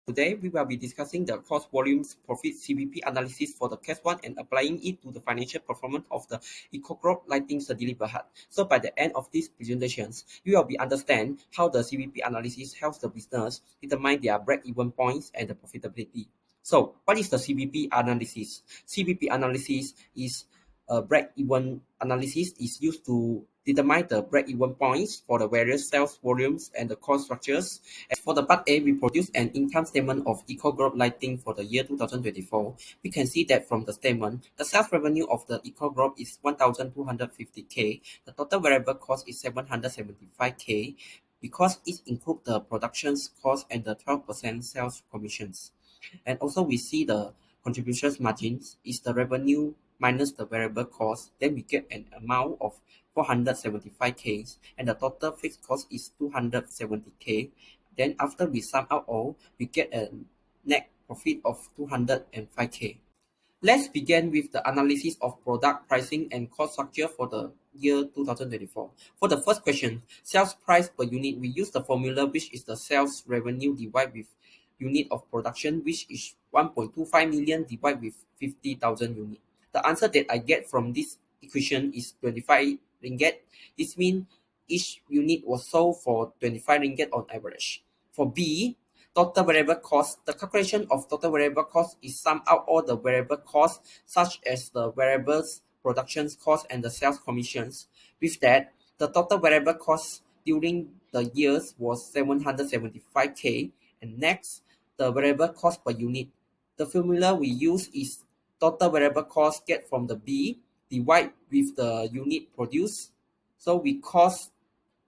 Today, we will be discussing the cost volumes profit CVP analysis for the case 1 and applying it to the financial performance of the EcoGroup Lighting Delivered. So by the end of these presentations, you will be understand how the CVP analysis helps the business determine their break-even points and the profitability. So what is the CVP analysis? CVP analysis is a break-even analysis is used to determine the break-even points for the various sales volumes and the cost structures. As for the part A, we produce an income statement of EcoGroup Lighting for the year 2024. We can see that from the statement, the sales revenue of the EcoGroup is 1,250K. The total variable cost is 775K because it includes the production cost and the 12% sales commissions. And also we see the contributions margins is the revenue minus the variable cost. Then we get an amount of 475K and the total fixed cost is 270K. Then after we sum out all, we get a net profit of 205K. Let's begin with the analysis of product pricing and cost structure for the year 2024. For the first question, sales price per unit, we use the formula which is the sales revenue divided with unit of production, which is 1.25 million divided with 50,000 units. The answer that I get from this equation is 25 ringgit. This means each unit was sold for 25 ringgit on average. For B, total variable cost. The calculation of total variable cost is sum out all the variable costs such as the variables, production cost and the sales commissions. With that, the total variable cost during the years was 775K. And next, the variable cost per unit. The formula we use is total variable cost get from the B divide with the unit produced. So we cost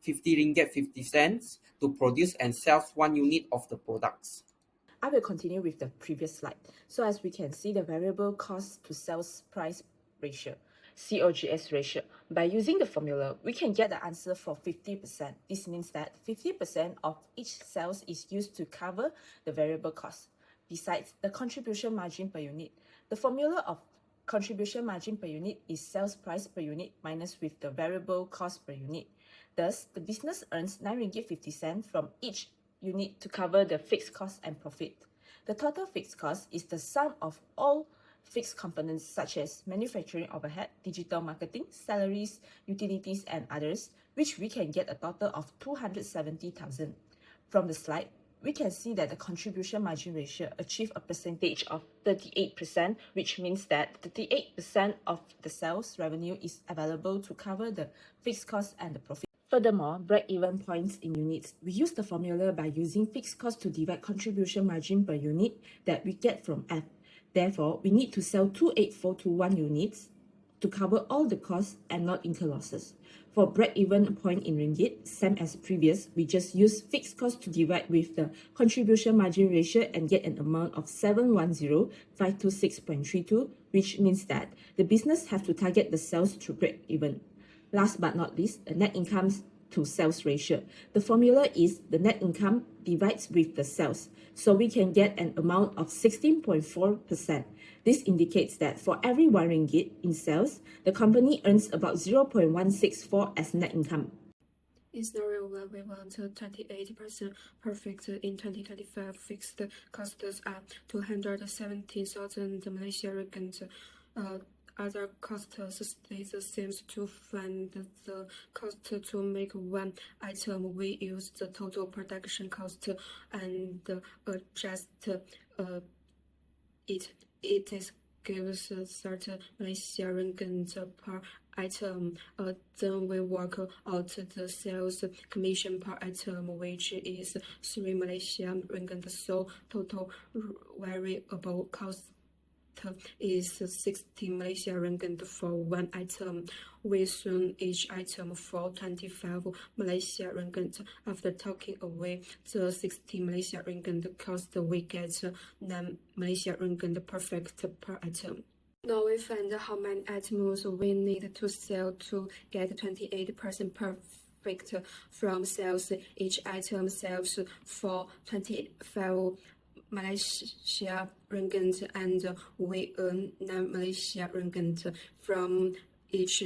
50 ringgit 50 cents to produce and sell 1 unit of the products. I will continue with the previous slide. So as we can see the variable cost to sales price ratio, COGS ratio. By using the formula, we can get the answer for 50%. This means that 50% of each sales is used to cover the variable cost. Besides, the contribution margin per unit. The formula of contribution margin per unit is sales price per unit minus with the variable cost per unit. Thus, the business earns 9 ringgit 50 cents from each unit to cover the fixed cost and profit. The total fixed cost is the sum of all fixed components such as manufacturing overhead, digital marketing, salaries, utilities, and others, which we can get a total of 270,000. From the slide, we can see that the contribution margin ratio achieved a percentage of 38%, which means that 38% of the sales revenue is available to cover the fixed cost and the profit. Furthermore, break-even points in units. We use the formula by using fixed cost to divide contribution margin per unit that we get from F. Therefore, we need to sell 28421 units to cover all the costs and not incur losses. For break-even point in ringgit, same as previous, we just use fixed cost to divide with the contribution margin ratio and get an amount of 710,526.32, which means that the business have to target the sales to break even. Last but not least, the net income to sales ratio. The formula is the net income divides with the sales. So we can get an amount of 16.4%. This indicates that for every 1 ringgit in sales, the company earns about 0.164 as net income. In scenario 1, we want 28% profit in 2025. Fixed costs are 270,000 Malaysia ringgit. Other costs stay the same. To find the cost to make one item, we use the total production cost and adjust it. It is gives 30 Malaysia ringgit per item. Then we work out the sales commission per item, which is 3 Malaysia ringgit. So total variable cost is 60 Malaysia ringgit for one item. We sold each item for 25 Malaysia ringgit. After taking away the 60 Malaysia ringgit cost, we get 9 Malaysia ringgit profit per item. Now we find how many items we need to sell to get 28% profit from sales. Each item sells for 25 Malaysia ringgit and we earn 9 Malaysia ringgit from each.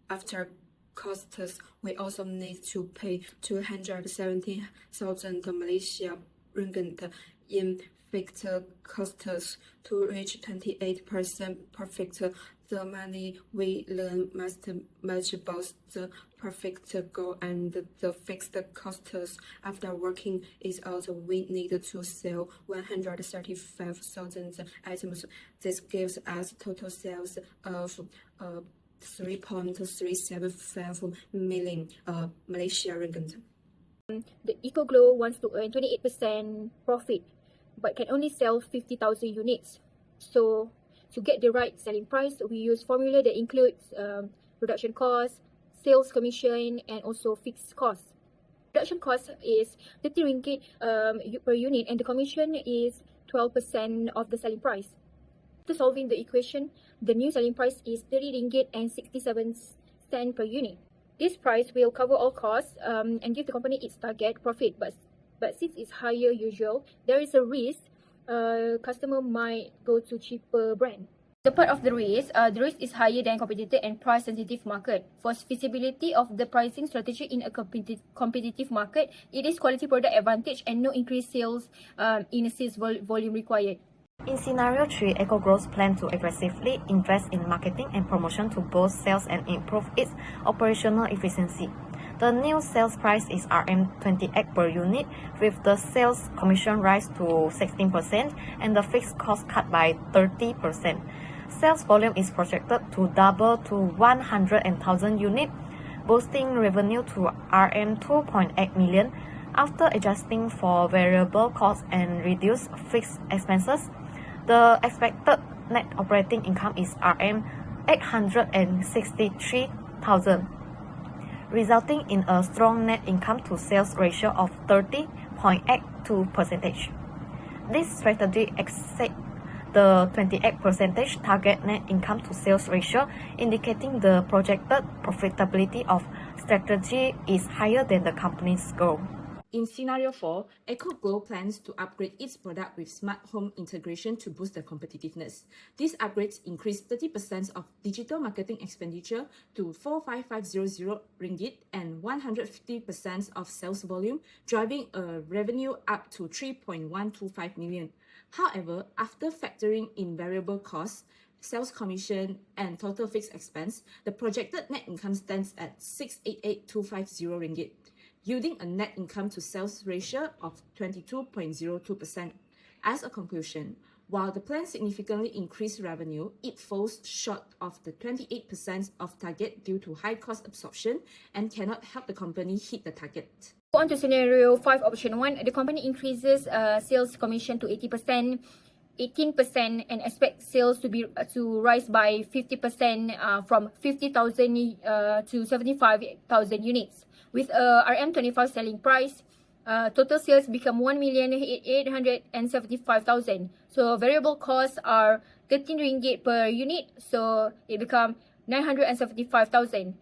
After costs, we also need to pay 270,000 Malaysia ringgit in fixed costs to reach 28% profit. The money we learn must match both the profit goal and the fixed costs. After working it out, we need to sell 135,000 items. This gives us total sales of 3.375 million Malaysia ringgit. The EcoGlow wants to earn 28% profit, but can only sell 50,000 units. So to get the right selling price, we use formula that includes production cost, sales commission, and also fixed cost. Production cost is 30 ringgit per unit, and the commission is 12% of the selling price. After solving the equation, the new selling price is 30 ringgit and 67 cents per unit. This price will cover all costs and give the company its target profit. But since it's higher usual, there is a risk customer might go to cheaper brand. The part of the risk is higher than competitor and price-sensitive market. For feasibility of the pricing strategy in a competitive market, it is quality product advantage and no increased sales in a sales volume required. In scenario 3, EcoGrow's plan to aggressively invest in marketing and promotion to boost sales and improve its operational efficiency. The new sales price is RM28 per unit, with the sales commission rise to 16% and the fixed cost cut by 30%. Sales volume is projected to double to 100,000 units, boosting revenue to RM2.8 million. After adjusting for variable costs and reduced fixed expenses, the expected net operating income is RM863,000, resulting in a strong net income to sales ratio of 30.82%. This strategy exceeds the 28% target net income to sales ratio, indicating the projected profitability of strategy is higher than the company's goal. In scenario 4, EcoGlow plans to upgrade its product with smart home integration to boost their competitiveness. These upgrades increase 30% of digital marketing expenditure to 45500 ringgit and 150% of sales volume, driving a revenue up to 3.125 million. However, after factoring in variable costs, sales commission, and total fixed expense, the projected net income stands at 688,250 ringgit, yielding a net income to sales ratio of 22.02%. As a conclusion, while the plan significantly increased revenue, it falls short of the 28% of target due to high cost absorption and cannot help the company hit the target. Go on to scenario 5, option 1. The company increases sales commission to 18%, and expects sales to rise by 50% from 50,000 to 75,000 units. With RM25 selling price, total sales become 1,875,000. So variable costs are 13 ringgit per unit, so it becomes 975,000.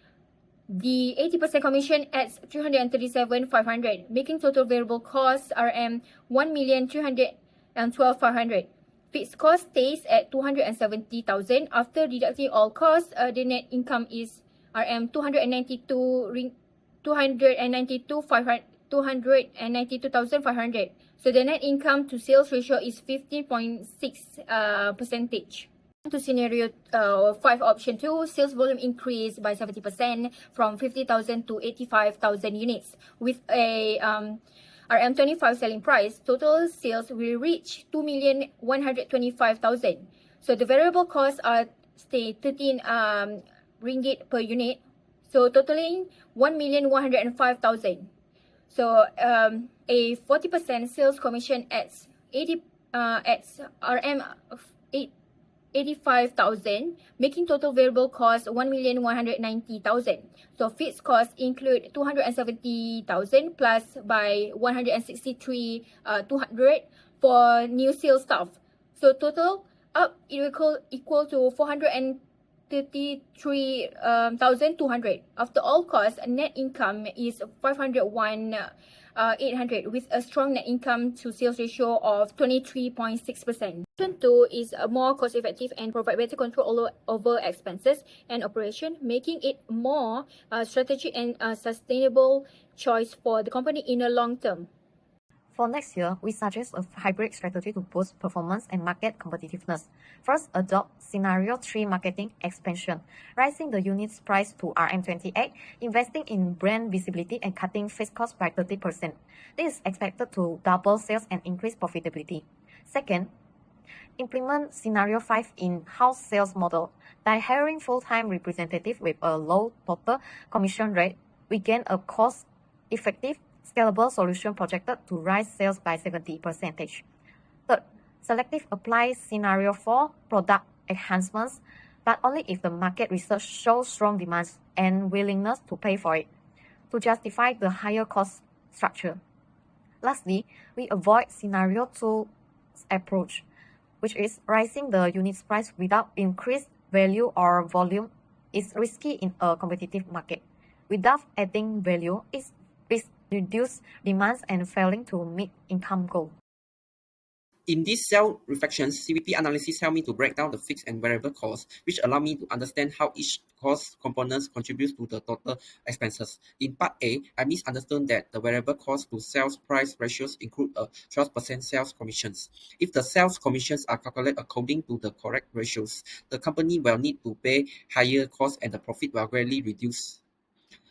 The 80% commission adds 337,500, making total variable costs RM 1,312,500. Fixed cost stays at 270,000. After deducting all costs, the net income is RM 292,500. So the net income to sales ratio is 15.6%. To scenario 5, option 2, sales volume increased by 70% from 50,000 to 85,000 units. With a RM25 selling price, total sales will reach 2,125,000. So the variable costs are stay 13 ringgit per unit, so totaling 1,105,000. So a 40% sales commission adds RM 85,000, making total variable cost 1,190,000. So fixed costs include 270,000 plus by 163,200 for new sales staff. So total up equal to 433,200. After all costs, net income is 501,800 with a strong net income to sales ratio of 23.6%. Option 2 is more cost effective and provide better control over expenses and operation, making it more strategic and sustainable choice for the company in the long term. For next year, we suggest a hybrid strategy to boost performance and market competitiveness. First, adopt Scenario 3 marketing expansion, raising the unit's price to RM28, investing in brand visibility and cutting fixed costs by 30%. This is expected to double sales and increase profitability. Second, implement Scenario 5 in-house sales model. By hiring full-time representatives with a low total commission rate, we gain a cost-effective, scalable solution projected to raise sales by 70%. Third, selective apply Scenario 4 product enhancements, but only if the market research shows strong demands and willingness to pay for it to justify the higher cost structure. Lastly, we avoid Scenario 2 approach, which is raising the unit's price without increased value or volume is risky in a competitive market. Without adding value, it reduces demands and failing to meet income goal. In these cell reflections, CVP analysis help me to break down the fixed and variable costs, which allow me to understand how each cost component contributes to the total expenses. In part A, I misunderstood that the variable cost to sales price ratios include a 12% sales commissions. If the sales commissions are calculated according to the correct ratios, the company will need to pay higher costs and the profit will greatly reduce.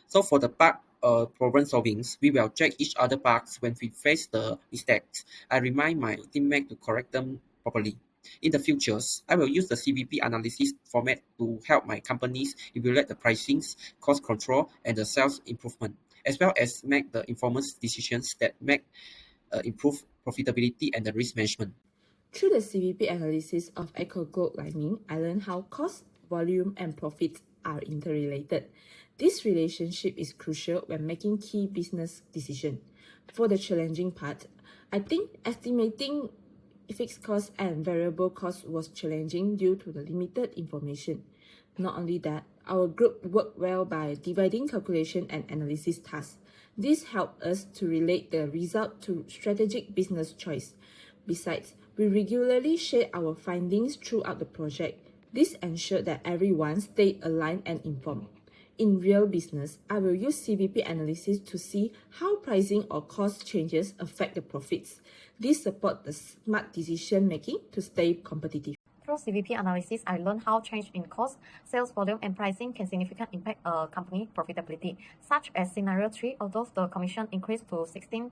So for the part problem solvings, we will check each other parts when we face the mistakes. I remind my teammate to correct them properly. In the futures, I will use the CVP analysis format to help my companies evaluate the pricings, cost control, and the sales improvement, as well as make the informed decisions that make improve profitability and the risk management. Through the CVP analysis of EcoGlobe Lighting, I learned how cost, volume, and profit are interrelated. This relationship is crucial when making key business decisions. For the challenging part, I think estimating fixed costs and variable costs was challenging due to the limited information. Not only that, our group worked well by dividing calculation and analysis tasks. This helped us to relate the result to strategic business choice. Besides, we regularly share our findings throughout the project. This ensured that everyone stayed aligned and informed. In real business, I will use CVP analysis to see how pricing or cost changes affect the profits. This supports the smart decision making to stay competitive. Through CVP analysis, I learned how change in cost, sales volume, and pricing can significantly impact a company profitability, such as Scenario 3, although the commission increased to 16%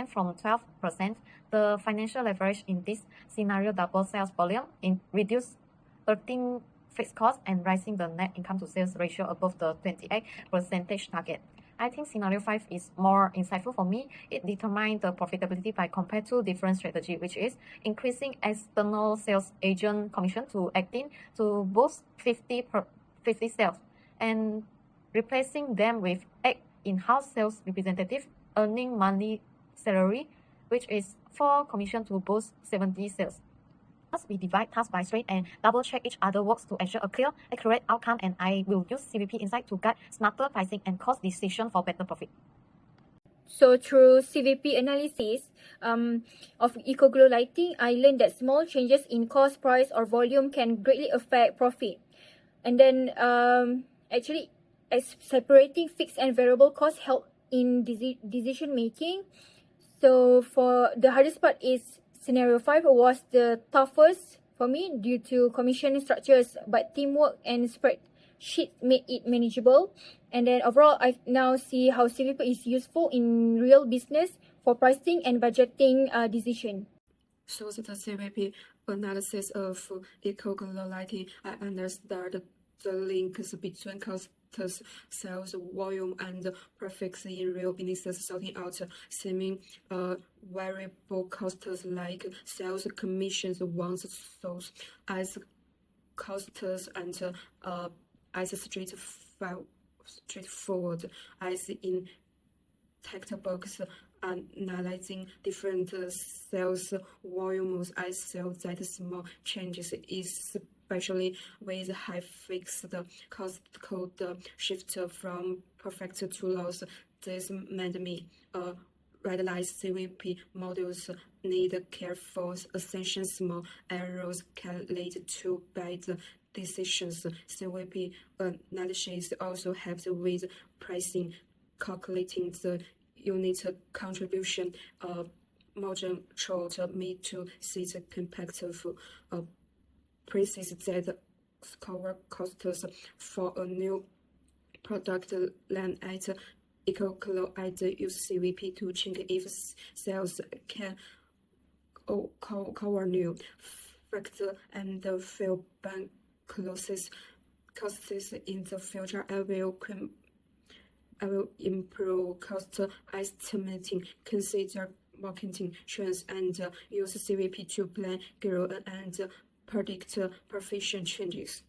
from 12%, the financial leverage in this scenario double sales volume reduced 13 fixed costs and raising the net income to sales ratio above the 28% target. I think Scenario 5 is more insightful for me. It determines the profitability by comparing two different strategies, which is increasing external sales agent commission to 18 to boost 50 sales and replacing them with 8 in-house sales representatives earning monthly salary, which is 4 commission to boost 70 sales. We divide tasks by straight and double-check each other works to ensure a clear, accurate outcome, and I will use CVP Insight to guide smarter pricing and cost decision for better profit. So through CVP analysis of EcoGlow lighting, I learned that small changes in cost, price, or volume can greatly affect profit. And then actually, as separating fixed and variable costs help in decision making. So for the hardest part is Scenario 5 was the toughest for me due to commission structures, but teamwork and spreadsheet made it manageable. And then overall, I now see how CVP is useful in real business for pricing and budgeting decision. So the CVP analysis of EcoGlow lighting, I understood the links between costs, sales volume, and profits in real businesses, sorting out seeming variable costs like sales commissions once sold as costs and as straightforward as in textbooks. Analyzing different sales volumes, I saw that small changes, especially with high fixed cost, could shift from perfect to loss. This made me realize CVP models need careful attention. Small errors can lead to bad decisions. CVP analysis also helps with pricing, calculating the unit contribution margin short me to set competitive prices that cover costs for a new product line at EcoClo. I'd use CVP to check if sales can cover new factor and fill bank costs in the future. I will improve cost estimating, consider marketing trends, and use CVP to plan growth and predict profit changes.